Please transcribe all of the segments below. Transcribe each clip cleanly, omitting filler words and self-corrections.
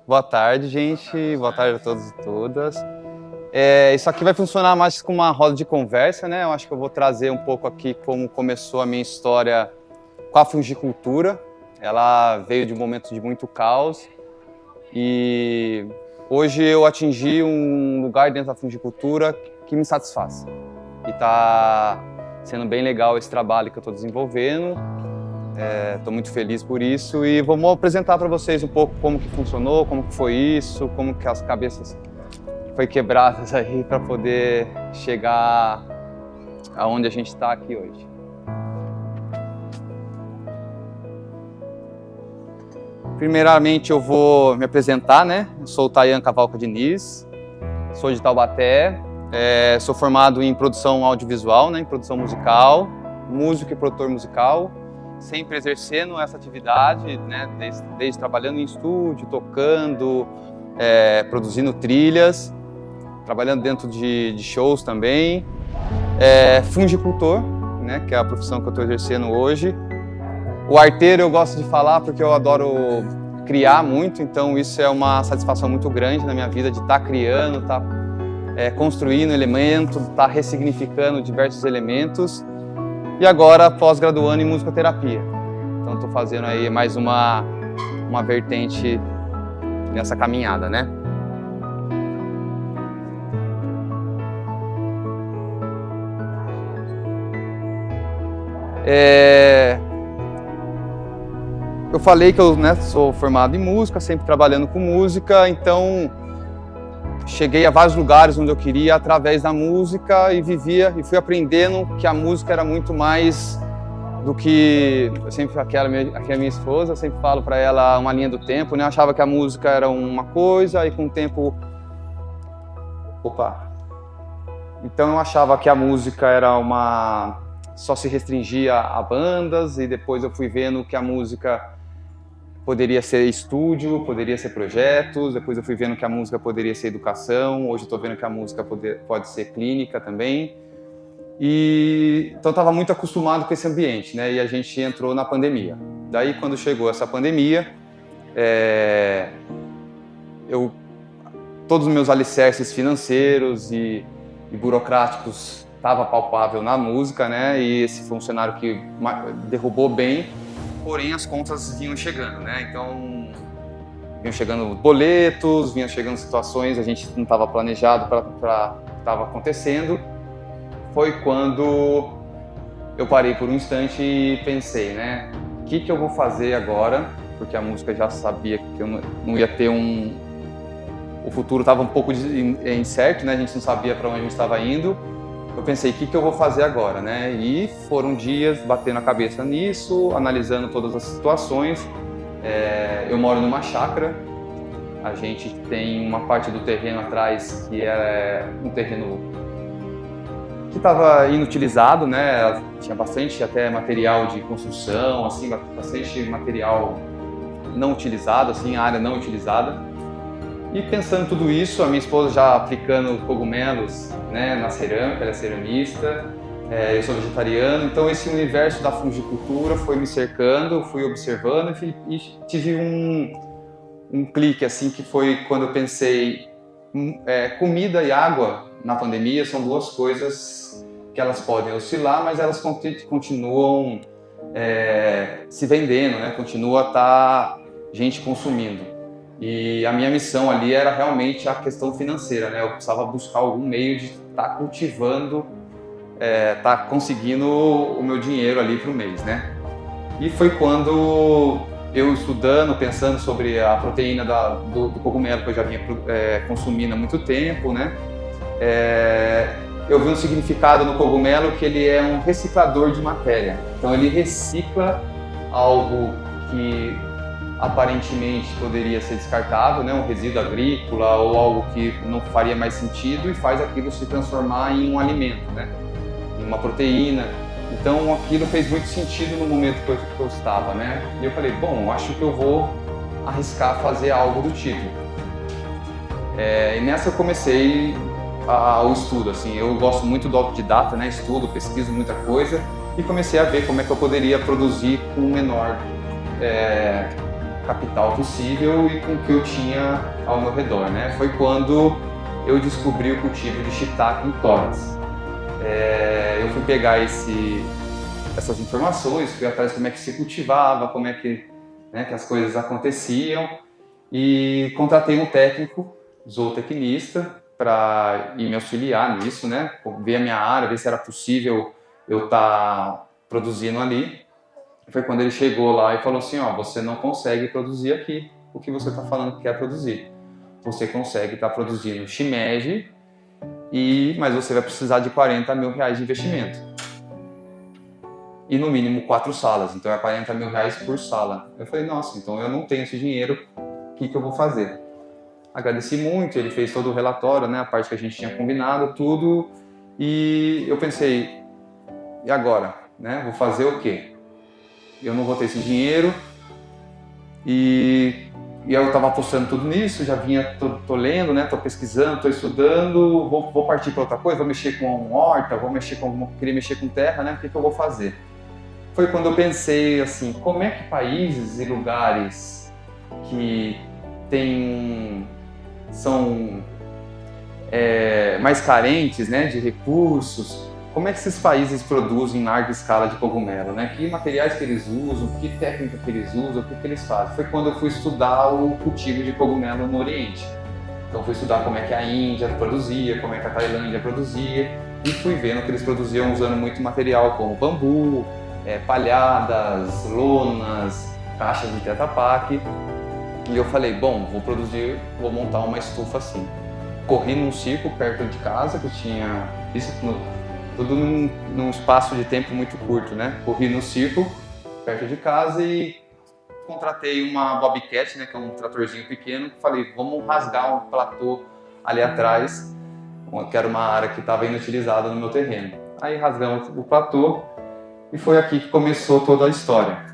Boa tarde, gente. Boa tarde a todos e todas. Isso aqui vai funcionar mais como uma roda de conversa, né? Eu acho que eu vou trazer um pouco aqui como começou a minha história com a fungicultura. Ela veio de um momento de muito caos e hoje eu atingi um lugar dentro da fungicultura que me satisfaz. E está sendo bem legal esse trabalho que eu estou desenvolvendo. Estou muito feliz por isso e vamos apresentar para vocês um pouco como que funcionou, como que foi isso, como que as cabeças foi quebradas aí para poder chegar aonde a gente está aqui hoje. Primeiramente eu vou me apresentar, né? Eu sou o Tayan Cavalca Diniz, sou de Taubaté, sou formado em produção audiovisual, né? Em produção musical, músico e produtor musical. Sempre exercendo essa atividade, né, desde trabalhando em estúdio, tocando, produzindo trilhas, trabalhando dentro de shows também. Fungicultor, né, que é a profissão que eu estou exercendo hoje. O arteiro eu gosto de falar porque eu adoro criar muito, então isso é uma satisfação muito grande na minha vida, de estar criando, estar construindo elementos, estar ressignificando diversos elementos. E agora pós-graduando em musicoterapia. Então estou fazendo aí mais uma vertente nessa caminhada, né? Eu falei que eu sou formado em música, sempre trabalhando com música, então cheguei a vários lugares onde eu queria através da música e vivia e fui aprendendo que a música era muito mais do que eu sempre aqui a minha esposa, eu sempre falo para ela uma linha do tempo, né? Eu achava que a música era uma coisa e com o tempo então eu achava que a música era só se restringia a bandas e depois eu fui vendo que a música poderia ser estúdio, poderia ser projetos, depois eu fui vendo que a música poderia ser educação, hoje eu estou vendo que a música pode ser clínica também. Então eu estava muito acostumado com esse ambiente, né? E a gente entrou na pandemia. Daí quando chegou essa pandemia, todos os meus alicerces financeiros e burocráticos estavam palpável na música, né? E esse funcionário que derrubou bem. Porém, as contas vinham chegando, né? Então, vinham chegando boletos, vinham chegando situações, a gente não estava planejado para o que estava acontecendo. Foi quando eu parei por um instante e pensei, né? O que eu vou fazer agora? Porque a música já sabia que eu não ia ter o futuro estava um pouco incerto, né? A gente não sabia para onde a gente estava indo. Eu pensei, o que eu vou fazer agora, né? E foram dias batendo a cabeça nisso, analisando todas as situações. Eu moro numa chácara, a gente tem uma parte do terreno atrás que é um terreno que estava inutilizado, né? Tinha bastante até material de construção, assim, bastante material não utilizado, assim, área não utilizada. E pensando tudo isso, a minha esposa já aplicando cogumelos, né, na cerâmica, ela é ceramista, eu sou vegetariano, então esse universo da fungicultura foi me cercando, fui observando e tive um clique, assim, que foi quando eu pensei, comida e água na pandemia são duas coisas que elas podem oscilar, mas elas continuam se vendendo, né, continua a estar gente consumindo. E a minha missão ali era realmente a questão financeira, né? Eu precisava buscar algum meio de estar cultivando, estar conseguindo o meu dinheiro ali para o mês, né? E foi quando eu estudando, pensando sobre a proteína do cogumelo que eu já vinha consumindo há muito tempo, né? Eu vi um significado no cogumelo que ele é um reciclador de matéria. Então ele recicla algo que aparentemente poderia ser descartável, né, um resíduo agrícola ou algo que não faria mais sentido e faz aquilo se transformar em um alimento, né, em uma proteína. Então aquilo fez muito sentido no momento que eu estava, né, e eu falei, bom, acho que eu vou arriscar fazer algo do tipo. E nessa eu comecei o estudo, assim, eu gosto muito do autodidata, né, estudo, pesquiso muita coisa e comecei a ver como é que eu poderia produzir com menor capital possível e com o que eu tinha ao meu redor, né? Foi quando eu descobri o cultivo de shiitake em Torres. Eu fui pegar essas informações, fui atrás de como é que se cultivava, como é que, né, que as coisas aconteciam e contratei um técnico, zootecnista, para ir me auxiliar nisso, né? Ver a minha área, ver se era possível eu estar produzindo ali. Foi quando ele chegou lá e falou assim, ó, você não consegue produzir aqui o que você está falando que quer produzir. Você consegue estar produzindo shimeji, mas você vai precisar de R$40 mil de investimento. E no mínimo 4 salas, então é R$40 mil por sala. Eu falei, nossa, então eu não tenho esse dinheiro, o que eu vou fazer? Agradeci muito, ele fez todo o relatório, né, a parte que a gente tinha combinado, tudo, e eu pensei, e agora? Né, vou fazer o quê? Eu não vou ter esse dinheiro, e eu estava apostando tudo nisso, já vinha, tô lendo, né, tô pesquisando, tô estudando, vou partir para outra coisa, vou mexer com horta, queria mexer com terra, né, o que eu vou fazer? Foi quando eu pensei assim, como é que países e lugares que são mais carentes, né, de recursos, como é que esses países produzem em larga escala de cogumelo, né? Que materiais que eles usam, que técnica que eles usam, o que eles fazem. Foi quando eu fui estudar o cultivo de cogumelo no Oriente. Então fui estudar como é que a Índia produzia, como é que a Tailândia produzia, e fui vendo que eles produziam usando muito material como bambu, palhadas, lonas, caixas de Tetra Pak. E eu falei, bom, vou montar uma estufa assim. Corri num circo perto de casa, que tinha isso tudo num espaço de tempo muito curto, né? Corri no circo perto de casa e contratei uma Bobcat, né, que é um tratorzinho pequeno. Falei, vamos rasgar um platô ali atrás, que era uma área que estava inutilizada no meu terreno. Aí rasgamos o platô e foi aqui que começou toda a história.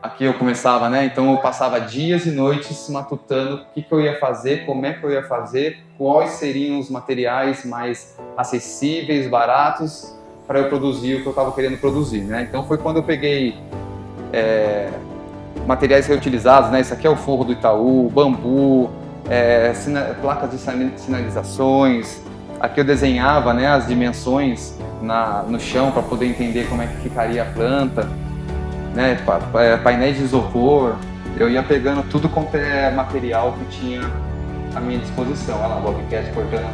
Aqui eu começava, né? Então eu passava dias e noites matutando o que eu ia fazer, como é que eu ia fazer, quais seriam os materiais mais acessíveis, baratos, para eu produzir o que eu estava querendo produzir, né? Então foi quando eu peguei materiais reutilizados, né? Isso aqui é o forro do Itaú, bambu, placas de sinalizações. Aqui eu desenhava, né, as dimensões no chão para poder entender como é que ficaria a planta. Né, painéis de isopor, eu ia pegando tudo quanto é material que tinha à minha disposição. Olha lá, o Bobcat cortando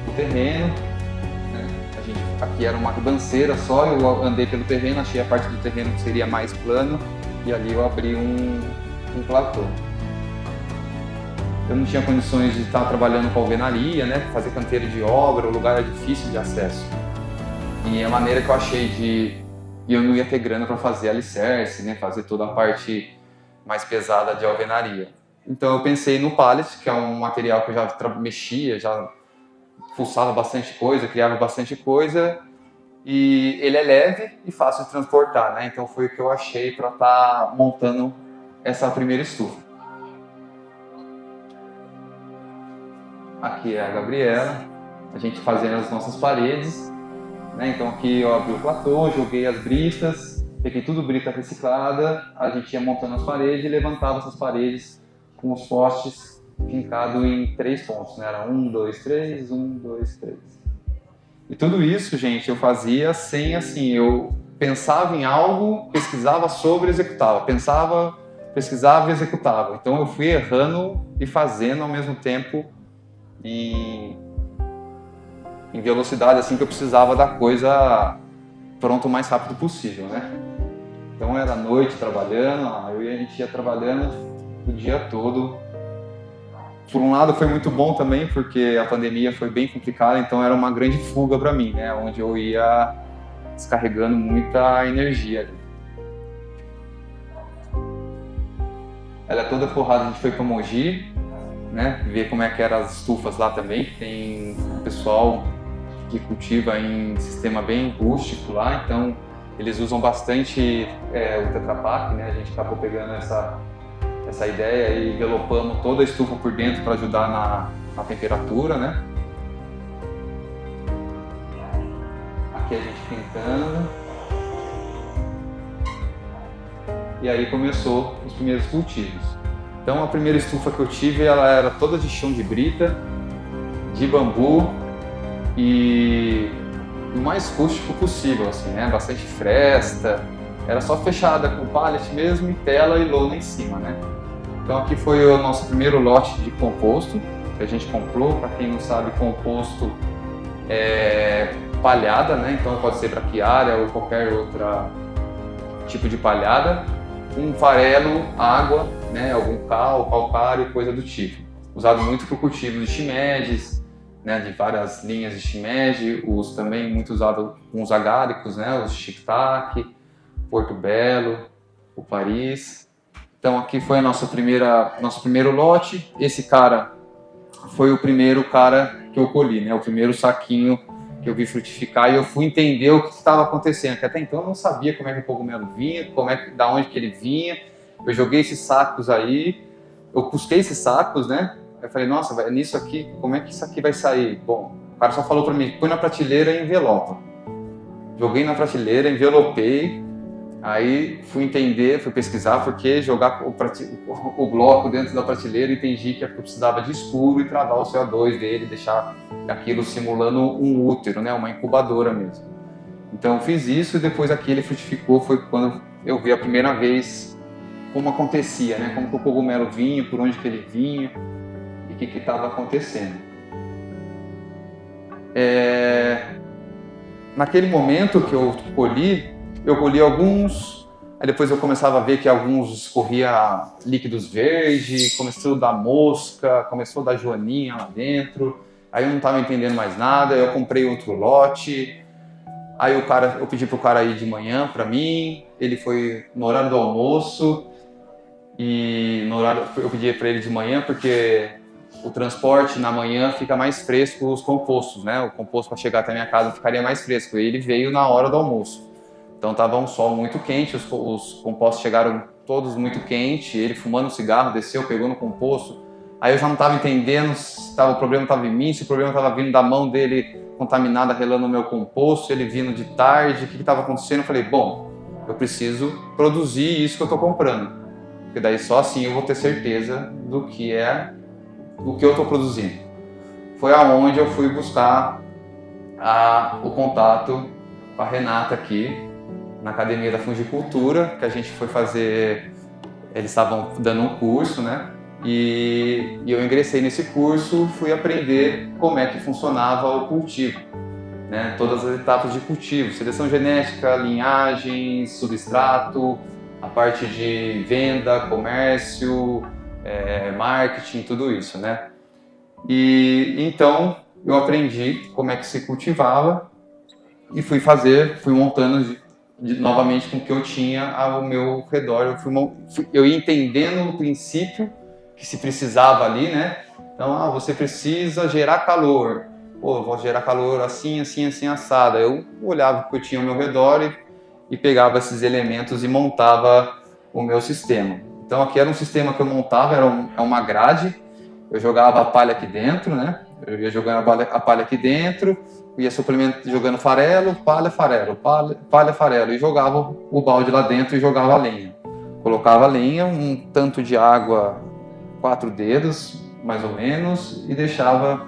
o terreno, né? Aqui era uma ribanceira só, eu andei pelo terreno, achei a parte do terreno que seria mais plano e ali eu abri um platô. Eu não tinha condições de estar trabalhando com alvenaria, né, fazer canteiro de obra, o lugar era difícil de acesso. E a maneira que eu achei e eu não ia ter grana para fazer alicerce, né, fazer toda a parte mais pesada de alvenaria. Então eu pensei no pallet, que é um material que eu já mexia, já fuçava bastante coisa, criava bastante coisa, e ele é leve e fácil de transportar, né? Então foi o que eu achei para estar montando essa primeira estufa. Aqui é a Gabriela, a gente fazendo as nossas paredes. Então aqui eu abri o platô, joguei as britas, peguei tudo brita reciclada, a gente ia montando as paredes e levantava essas paredes com os postes fincados em 3 pontos, né? Era 1, 2, 3, 1, 2, 3. E tudo isso, gente, eu fazia sem, assim, eu pensava em algo, pesquisava sobre e executava, pensava, pesquisava e executava. Então eu fui errando e fazendo ao mesmo tempo em velocidade, assim, que eu precisava da coisa pronta o mais rápido possível, né? Então era noite trabalhando, a gente ia trabalhando o dia todo. Por um lado foi muito bom também, porque a pandemia foi bem complicada, então era uma grande fuga para mim, né? Onde eu ia descarregando muita energia ali. Ela é toda forrada, a gente foi para Mogi, né? Ver como é que eram as estufas lá também, que tem um pessoal que cultiva em sistema bem rústico lá, então eles usam bastante o Tetra Pak, né? A gente acabou pegando essa ideia e envelopamos toda a estufa por dentro para ajudar na temperatura, né? Aqui a gente pintando. e aí começou os primeiros cultivos. Então a primeira estufa que eu tive, ela era toda de chão de brita, de bambu e o mais rústico possível, assim, né? Bastante fresta, era só fechada com pallet mesmo e tela e lona em cima, né? Então aqui foi o nosso primeiro lote de composto que a gente comprou. Para quem não sabe, composto é palhada, né? Então pode ser braquiária ou qualquer outro tipo de palhada, com farelo, água, né? Algum cal, calcário, coisa do tipo. Usado muito para o cultivo de shimedes, né? De várias linhas de shimeji, também muito usado com os agáricos, né? Os shiitake, Porto Belo, o Paris. Então aqui foi nosso primeiro lote. Esse cara foi o primeiro cara que eu colhi, né? O primeiro saquinho que eu vi frutificar e eu fui entender o que estava acontecendo, que até então eu não sabia como é que o cogumelo vinha, da onde que ele vinha. Eu joguei esses sacos aí, eu cusquei esses sacos, né? Eu falei, nossa, nisso aqui, como é que isso aqui vai sair? Bom, o cara só falou para mim, põe na prateleira e envelopa. Joguei na prateleira, envelopei. Aí fui entender, fui pesquisar porque jogar o bloco dentro da prateleira, entendi que eu precisava de escuro e travar o CO2 dele, deixar aquilo simulando um útero, né, uma incubadora mesmo. Então eu fiz isso e depois aqui ele frutificou, foi quando eu vi a primeira vez como acontecia, né, como que o cogumelo vinha, por onde que ele vinha e o que estava acontecendo. Naquele momento que eu colhi alguns, aí depois eu começava a ver que alguns escorria líquidos verdes, começou a dar mosca, começou a dar joaninha lá dentro, aí eu não estava entendendo mais nada, eu comprei outro lote, aí eu pedi pro cara ir de manhã para mim, ele foi no horário do almoço, e eu pedi para ele de manhã porque o transporte na manhã fica mais fresco os compostos, né? O composto para chegar até a minha casa ficaria mais fresco, e ele veio na hora do almoço. Então estava um sol muito quente, os compostos chegaram todos muito quentes, ele fumando um cigarro, desceu, pegou no composto. Aí eu já não estava entendendo se o problema estava em mim, se o problema estava vindo da mão dele contaminada, relando no meu composto, ele vindo de tarde, o que estava acontecendo. Eu falei, bom, eu preciso produzir isso que eu estou comprando, porque daí só assim eu vou ter certeza do que eu estou produzindo. Foi aonde eu fui buscar o contato com a Renata aqui, na Academia da Fungicultura, que a gente foi fazer, eles estavam dando um curso, né? E eu ingressei nesse curso, fui aprender como é que funcionava o cultivo, né? Todas as etapas de cultivo, seleção genética, linhagem, substrato, a parte de venda, comércio, marketing, tudo isso, né? E então eu aprendi como é que se cultivava e fui montando novamente com o que eu tinha ao meu redor. Eu ia entendendo no princípio que se precisava ali, né? Então, você precisa gerar calor. Pô, vou gerar calor assim, assim, assim, assada. Eu olhava o que eu tinha ao meu redor e pegava esses elementos e montava o meu sistema. Então, aqui era um sistema que eu montava, era uma grade. Eu jogava a palha aqui dentro, né? Eu ia jogando a palha aqui dentro, ia jogando farelo, palha, farelo, e jogava o balde lá dentro e jogava a lenha. Colocava a lenha, um tanto de água, 4 dedos, mais ou menos, e deixava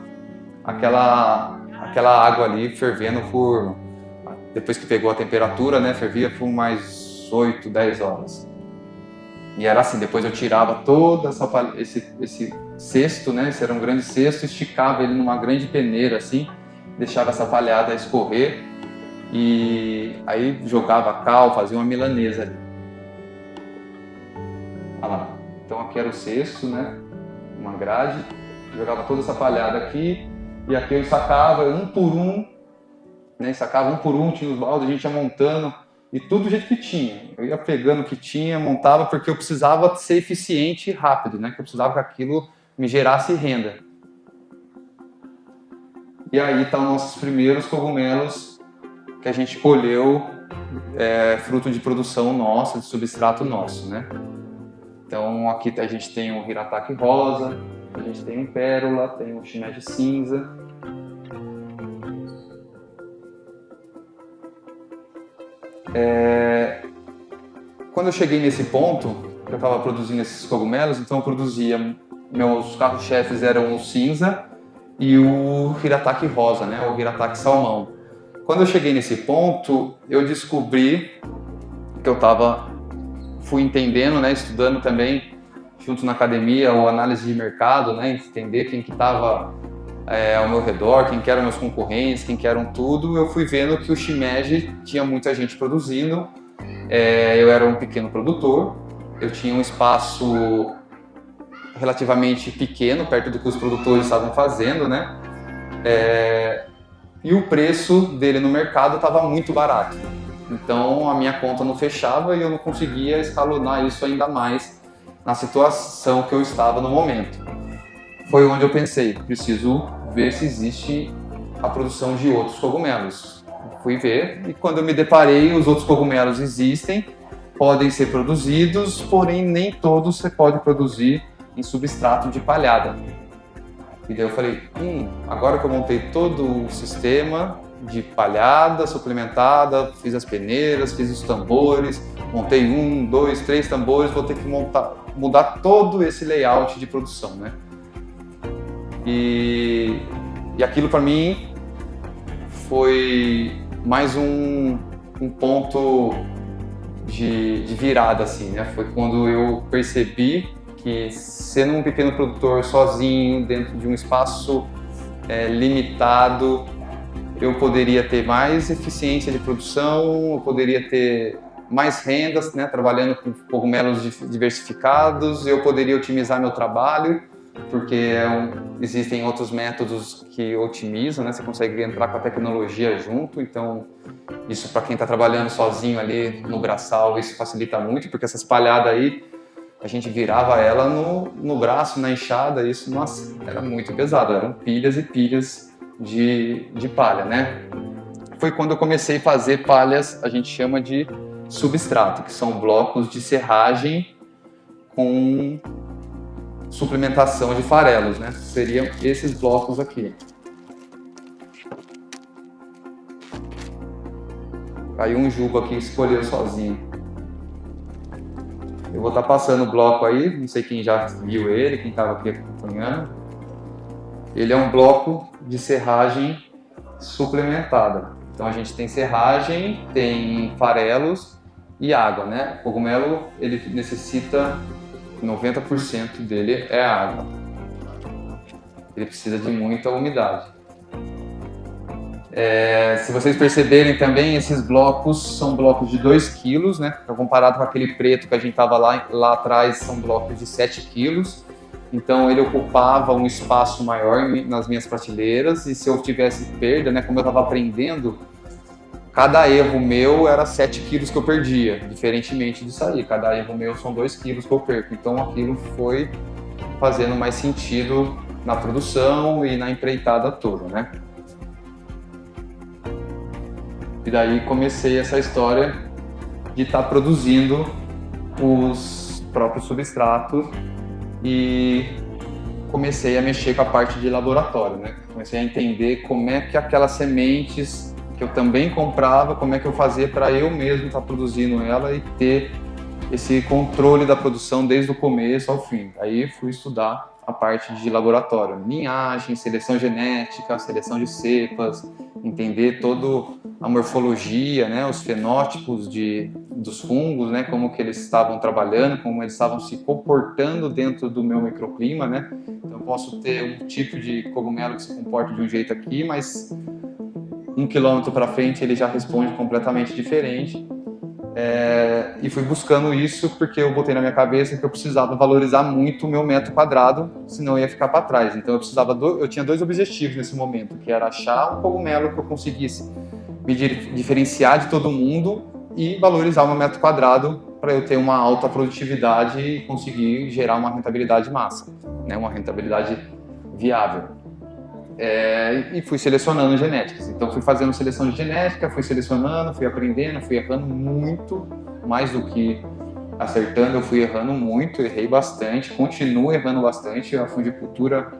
aquela água ali fervendo depois que pegou a temperatura, né, fervia por mais 8, 10 horas. E era assim, depois eu tirava toda esse cesto, né, esse era um grande cesto, esticava ele numa grande peneira assim, deixava essa palhada escorrer e aí jogava cal, fazia uma milanesa ali. Olha lá. Então aqui era o cesto, né, uma grade, jogava toda essa palhada aqui e aqui eu sacava um por um, né, tinha os baldes, a gente ia montando e tudo do jeito que tinha. Eu ia pegando o que tinha, montava, porque eu precisava ser eficiente e rápido, né, que eu precisava que aquilo me gerasse renda. E aí estão nossos primeiros cogumelos que a gente colheu, fruto de produção nossa, de substrato nosso, né? Então aqui a gente tem o Hirataki rosa, a gente tem o pérola, tem o shimeji cinza. quando eu cheguei nesse ponto, que eu estava produzindo esses cogumelos, então eu produzia, meus carros-chefes eram o cinza e o Hirataki rosa, né, o Hirataki salmão. Quando eu cheguei nesse ponto, eu descobri que fui entendendo, né, estudando também, junto na academia, ou análise de mercado, né, entender quem que estava ao meu redor, quem que eram meus concorrentes, quem que eram tudo. Eu fui vendo que o shimeji tinha muita gente produzindo, eu era um pequeno produtor, eu tinha um espaço relativamente pequeno, perto do que os produtores estavam fazendo, né, e o preço dele no mercado estava muito barato. Então a minha conta não fechava e eu não conseguia escalonar isso ainda mais na situação que eu estava no momento. Foi onde eu pensei, preciso ver se existe a produção de outros cogumelos. Fui ver e quando eu me deparei, os outros cogumelos existem, podem ser produzidos, porém nem todos você pode produzir em substrato de palhada. E daí eu falei, agora que eu montei todo o sistema de palhada suplementada, fiz as peneiras, fiz os tambores, montei 1, 2, 3 tambores, vou ter que mudar todo esse layout de produção, né? E aquilo para mim foi mais um ponto de virada, assim, né? Foi quando eu percebi que, sendo um pequeno produtor sozinho, dentro de um espaço limitado, eu poderia ter mais eficiência de produção, eu poderia ter mais rendas, né, trabalhando com cogumelos diversificados, eu poderia otimizar meu trabalho, porque existem outros métodos que otimizam, né, você consegue entrar com a tecnologia junto, então isso para quem está trabalhando sozinho ali no braçal, isso facilita muito, porque essas palhadas aí, a gente virava ela no braço, na enxada, isso, nossa, era muito pesado, eram pilhas e pilhas de palha, né? Foi quando eu comecei a fazer palhas, a gente chama de substrato, que são blocos de serragem com suplementação de farelos, né? Seriam esses blocos aqui. Aí um Juba aqui escolheu sozinho. Eu vou estar passando o bloco aí, não sei quem já viu ele, quem estava aqui acompanhando. Ele é um bloco de serragem suplementada. Então a gente tem serragem, tem farelos e água, né? O cogumelo, ele necessita, 90% dele é água. Ele precisa de muita umidade. Se vocês perceberem também, esses blocos são blocos de 2 kg, né? Comparado com aquele preto que a gente estava lá atrás, são blocos de 7 kg. Então ele ocupava um espaço maior nas minhas prateleiras, e se eu tivesse perda, né, como eu estava aprendendo, cada erro meu era 7 quilos que eu perdia, diferentemente disso aí, cada erro meu são 2 quilos que eu perco, então aquilo foi fazendo mais sentido na produção e na empreitada toda, né? E daí comecei essa história de estar produzindo os próprios substratos e comecei a mexer com a parte de laboratório, né? Comecei a entender como é que aquelas sementes que eu também comprava, como é que eu fazia para eu mesmo estar produzindo ela e ter esse controle da produção desde o começo ao fim. Aí fui estudar a parte de laboratório, linhagem, seleção genética, seleção de cepas, entender toda a morfologia, né, os fenótipos dos fungos, né, como que eles estavam trabalhando, como eles estavam se comportando dentro do meu microclima, né? Então eu posso ter um tipo de cogumelo que se comporta de um jeito aqui, mas 1 quilômetro para frente ele já responde completamente diferente. E fui buscando isso porque eu botei na minha cabeça que eu precisava valorizar muito o meu metro quadrado, senão eu ia ficar para trás. Então eu tinha 2 objetivos nesse momento, que era achar um cogumelo que eu conseguisse me diferenciar de todo mundo e valorizar o meu metro quadrado para eu ter uma alta produtividade e conseguir gerar uma rentabilidade massa, né? Uma rentabilidade viável. E fui selecionando genéticas. Então fui fazendo seleção de genética, fui selecionando, fui aprendendo, fui errando muito, mais do que acertando, eu fui errando muito, errei bastante, continuo errando bastante. A fungicultura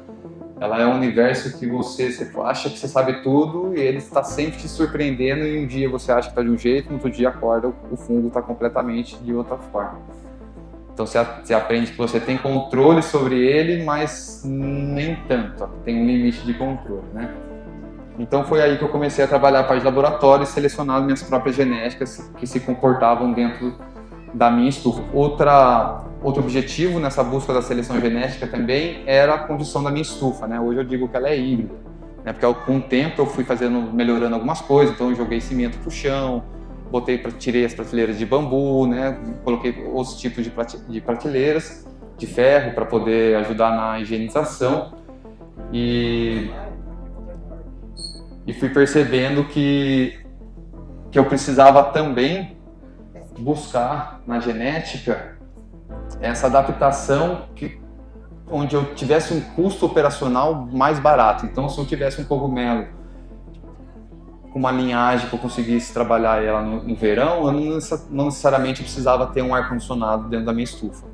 Ela é um universo que você acha que você sabe tudo e ele está sempre te surpreendendo e um dia você acha que está de um jeito, no outro dia acorda, o fungo está completamente de outra forma. Então você aprende que você tem controle sobre ele, mas nem tanto, tem um limite de controle, né? Então foi aí que eu comecei a trabalhar a parte de laboratório e selecionar minhas próprias genéticas que se comportavam dentro da minha estufa. Outro objetivo nessa busca da seleção genética também era a condição da minha estufa, né? Hoje eu digo que ela é híbrida, né? Porque com o tempo eu fui melhorando algumas coisas, então eu joguei cimento pro chão, tirei as prateleiras de bambu, né? Coloquei outros tipos de prateleiras de ferro para poder ajudar na higienização e fui percebendo que eu precisava também buscar na genética essa adaptação onde eu tivesse um custo operacional mais barato. Então, se eu tivesse um cogumelo com uma linhagem que eu conseguisse trabalhar ela no verão, eu não necessariamente precisava ter um ar-condicionado dentro da minha estufa.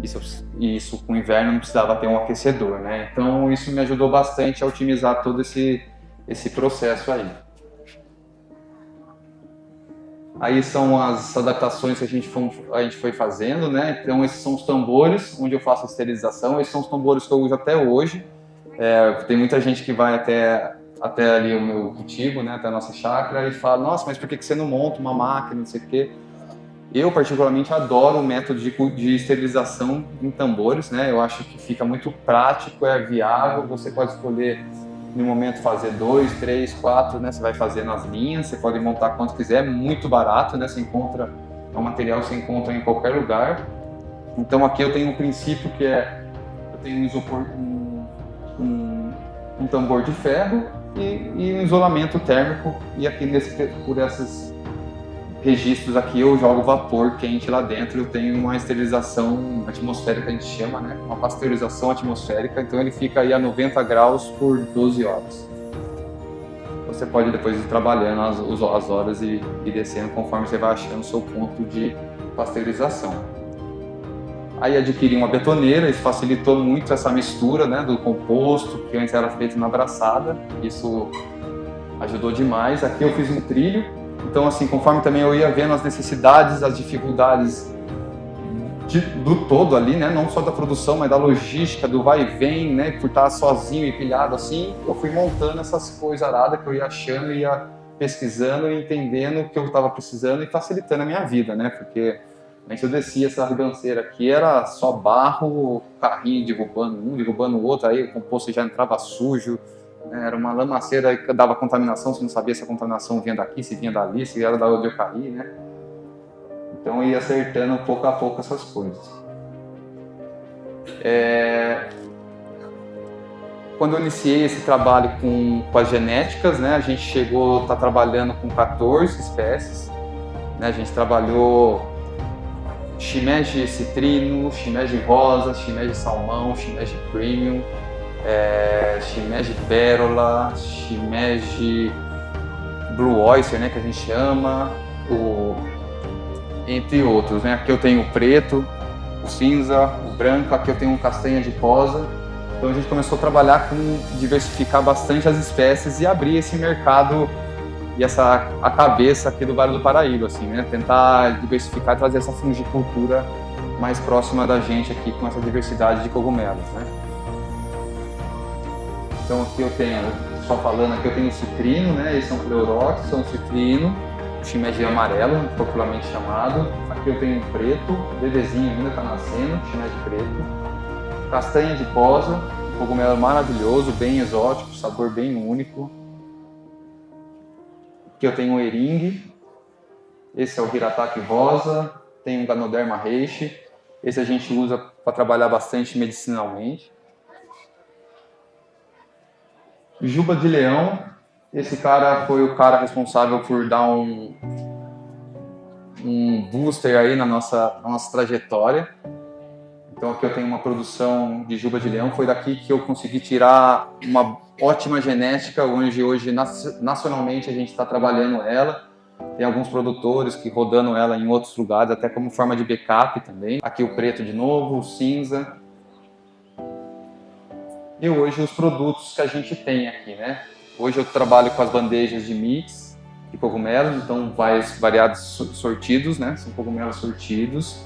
Isso com o inverno eu não precisava ter um aquecedor, né? Então, isso me ajudou bastante a otimizar todo esse processo aí. Aí são as adaptações que a gente foi fazendo, né? Então esses são os tambores onde eu faço a esterilização. Esses são os tambores que eu uso até hoje. Tem muita gente que vai até ali o meu cultivo, né? Até a nossa chácara e fala: nossa, mas por que você não monta uma máquina, não sei o quê? Eu particularmente adoro o método de esterilização em tambores, né? Eu acho que fica muito prático, é viável. Você pode escolher no momento fazer 2, 3, 4, né? Você vai fazer nas linhas, você pode montar quanto quiser, é muito barato, né? É um material que você encontra em qualquer lugar. Então aqui eu tenho um princípio que eu tenho um isopor, um tambor de ferro e um isolamento térmico, e aqui por esses registros aqui eu jogo vapor quente lá dentro. Eu tenho uma esterilização atmosférica, a gente chama, né? Uma pasteurização atmosférica, então ele fica aí a 90 graus por 12 horas. Você pode depois ir trabalhando as horas e descendo conforme você vai achando o seu ponto de pasteurização. Aí adquiri uma betoneira, isso facilitou muito essa mistura, né, do composto, que antes era feito na braçada, isso ajudou demais. Aqui eu fiz um trilho. Então, assim, conforme também eu ia vendo as necessidades, as dificuldades do todo ali, né? Não só da produção, mas da logística, do vai e vem, né? Por estar sozinho e pilhado assim, eu fui montando essas coisas aradas que eu ia achando, ia pesquisando e entendendo o que eu estava precisando e facilitando a minha vida, né? Porque antes eu descia essa ribanceira aqui, era só barro, carrinho derrubando um, derrubando o outro, aí o composto já entrava sujo. Era uma lamaceira que dava contaminação, você não sabia se a contaminação vinha daqui, se vinha dali, se era da onde eu caí, né? Então eu ia acertando pouco a pouco essas coisas. Quando eu iniciei esse trabalho com as genéticas, né, a gente chegou a estar trabalhando com 14 espécies. Né, a gente trabalhou shimeji citrino, shimeji rosa, shimeji salmão, shimeji premium, shimeji pérola, shimeji blue oyster, né, que a gente chama, entre outros, né? Aqui eu tenho o preto, o cinza, o branco, aqui eu tenho um castanha de rosa. Então a gente começou a trabalhar com diversificar bastante as espécies e abrir esse mercado e a cabeça aqui do Vale do Paraíba, assim, né? Tentar diversificar e trazer essa fungicultura mais próxima da gente aqui com essa diversidade de cogumelos, né? Então aqui eu tenho, só falando aqui, eu tenho o citrino, né? Esse é um pleurox, é um citrino, o shimeji amarelo, popularmente chamado. Aqui eu tenho o preto, o bebezinho ainda está nascendo, shimeji preto. Castanha de posa, um cogumelo maravilhoso, bem exótico, sabor bem único. Aqui eu tenho o eringue, esse é o hirataki rosa, tem o Ganoderma reishi, esse a gente usa para trabalhar bastante medicinalmente. Juba de leão, esse cara foi o cara responsável por dar um booster aí na nossa trajetória. Então aqui eu tenho uma produção de juba de leão, foi daqui que eu consegui tirar uma ótima genética, onde hoje nacionalmente a gente está trabalhando ela. Tem alguns produtores que rodando ela em outros lugares, até como forma de backup também. Aqui o preto de novo, o cinza. e hoje os produtos que a gente tem aqui, né? Hoje eu trabalho com as bandejas de mix de cogumelos, então variados sortidos, né? São cogumelos sortidos.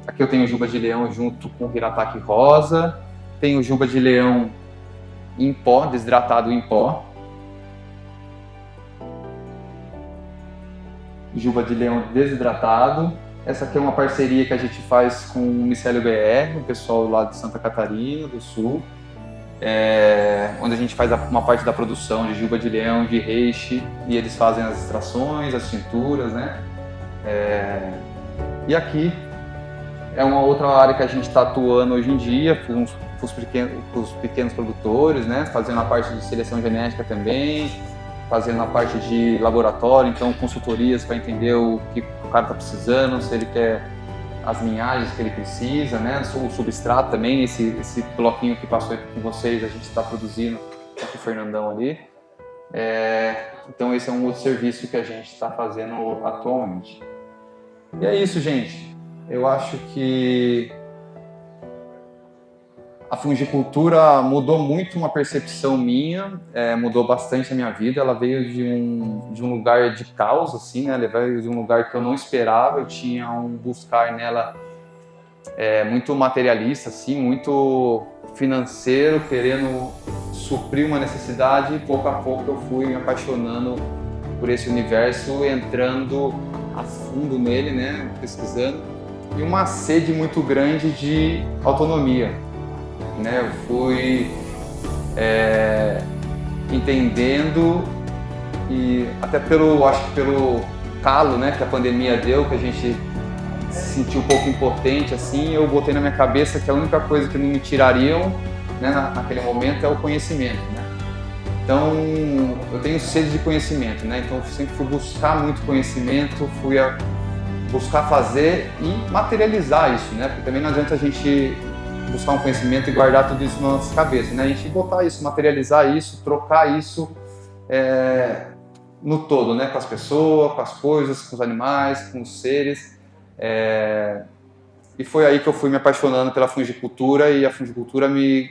Aqui eu tenho juba de leão junto com hirataki rosa, tenho juba de leão em pó, desidratado em pó, juba de leão desidratado. Essa aqui é uma parceria que a gente faz com o Micélio BR, o pessoal lá de Santa Catarina do Sul, onde a gente faz uma parte da produção de juba de leão, de reishi, e eles fazem as extrações, as tinturas, né? E aqui é uma outra área que a gente está atuando hoje em dia, com os pequenos produtores, né? Fazendo a parte de seleção genética também, fazendo a parte de laboratório, então consultorias para entender o que o cara está precisando, se ele quer as linhagens que ele precisa, né? O substrato também, esse bloquinho que passou aqui com vocês, a gente está produzindo com o Fernandão ali. Então esse é um outro serviço que a gente está fazendo atualmente. E é isso, gente. Eu acho que a fungicultura mudou muito uma percepção minha, mudou bastante a minha vida. Ela veio de um lugar de caos, assim, né? Ela veio de um lugar que eu não esperava. Eu tinha um buscar nela muito materialista, assim, muito financeiro, querendo suprir uma necessidade. E pouco a pouco eu fui me apaixonando por esse universo, entrando a fundo nele, né? Pesquisando. E uma sede muito grande de autonomia. Né, eu fui entendendo, e até acho que pelo calo, né, que a pandemia deu, que a gente se sentiu um pouco impotente, assim, eu botei na minha cabeça que a única coisa que não me tirariam, né, naquele momento é o conhecimento, né? Então eu tenho sede de conhecimento, né? Então eu sempre fui buscar muito conhecimento, fui buscar fazer e materializar isso, né? Porque também não adianta a gente buscar um conhecimento e guardar tudo isso na nossa cabeça, né? A gente botar isso, materializar isso, trocar isso no todo, né? Com as pessoas, com as coisas, com os animais, com os seres. E foi aí que eu fui me apaixonando pela fungicultura, e a fungicultura me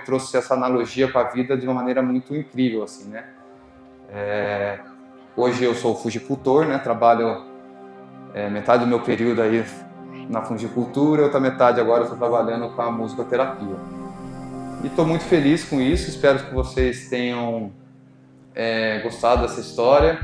trouxe essa analogia com a vida de uma maneira muito incrível, assim, né? Hoje eu sou fungicultor, né? Trabalho metade do meu período aí na fungicultura, outra metade agora eu estou trabalhando com a musicoterapia. E estou muito feliz com isso, espero que vocês tenham gostado dessa história.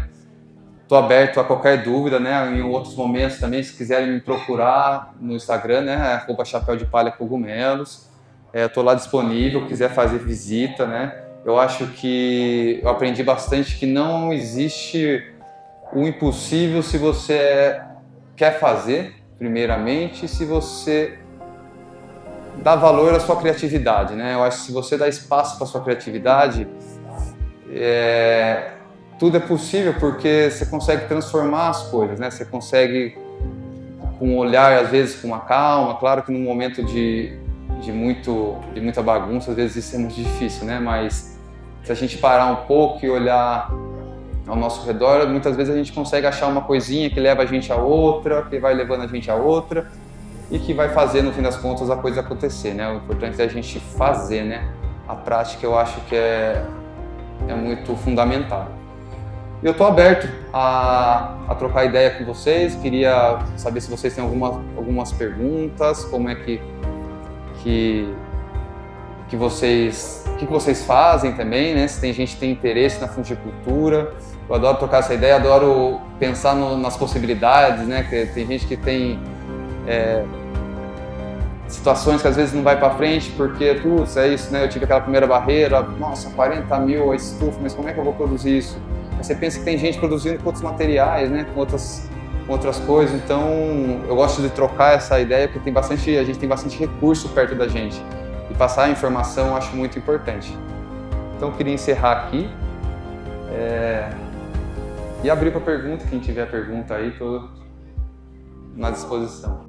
Estou aberto a qualquer dúvida, né? Em outros momentos também, se quiserem me procurar no Instagram, né? @chapéu de palha cogumelos. Estou lá disponível, quiser fazer visita, né? Eu acho que eu aprendi bastante que não existe o impossível se você quer fazer, primeiramente, se você dá valor à sua criatividade, né? Eu acho que se você dá espaço para a sua criatividade, tudo é possível, porque você consegue transformar as coisas, né? Você consegue, com um olhar, às vezes com uma calma, claro que num momento de muita bagunça, às vezes isso é muito difícil, né? Mas se a gente parar um pouco e olhar ao nosso redor, muitas vezes a gente consegue achar uma coisinha que leva a gente a outra, que vai levando a gente a outra, e que vai fazer, no fim das contas, a coisa acontecer, né? O importante é a gente fazer, né? A prática eu acho que é muito fundamental. Eu estou aberto a trocar ideia com vocês, queria saber se vocês têm algumas perguntas, como é que vocês fazem também, né? Se tem gente que tem interesse na fungicultura. Eu adoro trocar essa ideia, adoro pensar nas possibilidades, né? Tem gente que tem situações que às vezes não vai para frente porque, putz, é isso, né? Eu tive aquela primeira barreira, nossa, 40 mil a estufa, mas como é que eu vou produzir isso? Aí você pensa que tem gente produzindo com outros materiais, né? Com outras coisas, então eu gosto de trocar essa ideia porque a gente tem bastante recurso perto da gente, e passar a informação eu acho muito importante. Então eu queria encerrar aqui e abrir para pergunta. Quem tiver pergunta aí, estou na disposição.